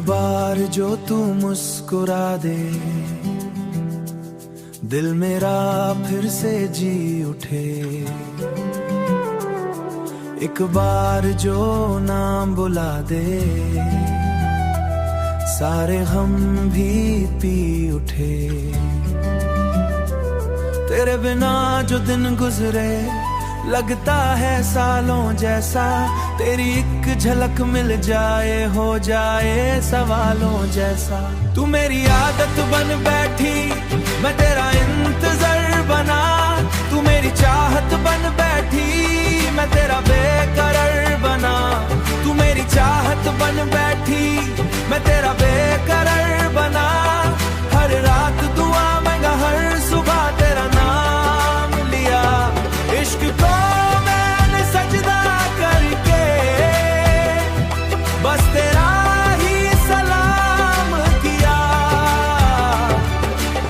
बार जो तू मुस्कुरा दे, दिल मेरा फिर से जी उठे। एक बार जो नाम बुला दे, सारे हम भी पी उठे। तेरे बिना जो दिन गुजरे लगता है सालों जैसा, तेरी एक झलक मिल जाए हो जाए सवालों जैसा। तू मेरी आदत बन बैठी, मैं तेरा इंतजार बना। तू मेरी चाहत बन बैठी, मैं तेरा बेकरार बना। तू मेरी चाहत बन बैठी, मैं तेरा बेकरार बना। हर रात दुआ मांगा, हर सुबह तेरा नाम लिया। इश्क को मैंने सजदा करके बस तेरा ही सलाम किया।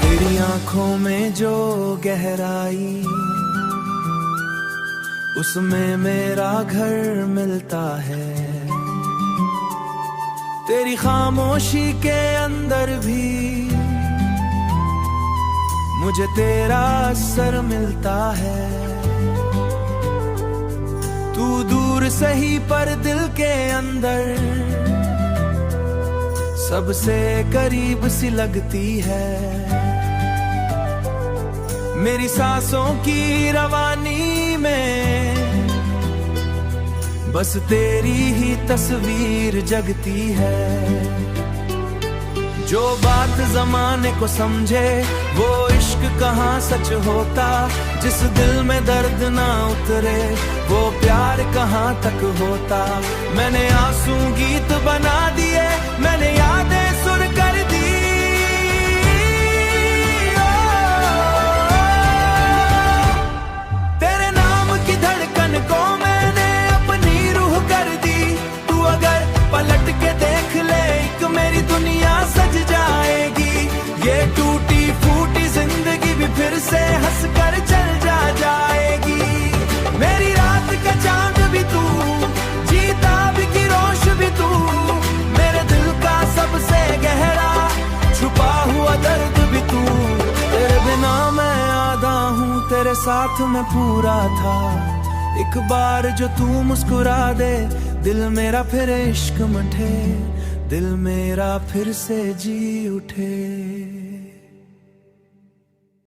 तेरी आंखों में जो गहराई, उसमें मेरा घर मिलता है। तेरी खामोशी के अंदर भी मुझे तेरा असर मिलता है। तू दूर सही पर दिल के अंदर सबसे करीब सी लगती है। मेरी सांसों की रवानी में बस तेरी ही तस्वीर जगती है। जो बात जमाने को समझे वो इश्क कहाँ सच होता। जिस दिल में दर्द ना उतरे वो प्यार कहाँ तक होता। मैंने आंसू गीत बना दिए, मैंने यादें सुर कर दी। तेरे नाम की धड़कन को मैंने अपनी रूह कर दी। तू अगर पलट के देख ले, एक मेरी दुनिया सज जाएगी। ये टूटी फूटी जिंदगी भी फिर से हंस कर चल जाएगी। मेरी रात का चांद भी तू, जीता भी की रोश भी तू। मेरे दिल का सबसे गहरा छुपा हुआ दर्द भी तू। तेरे बिना मैं आधा हूँ, तेरे साथ मैं पूरा था। एक बार जो तू मुस्कुरा दे, दिल मेरा फिर इश्क मठे। दिल मेरा फिर से जी उठे।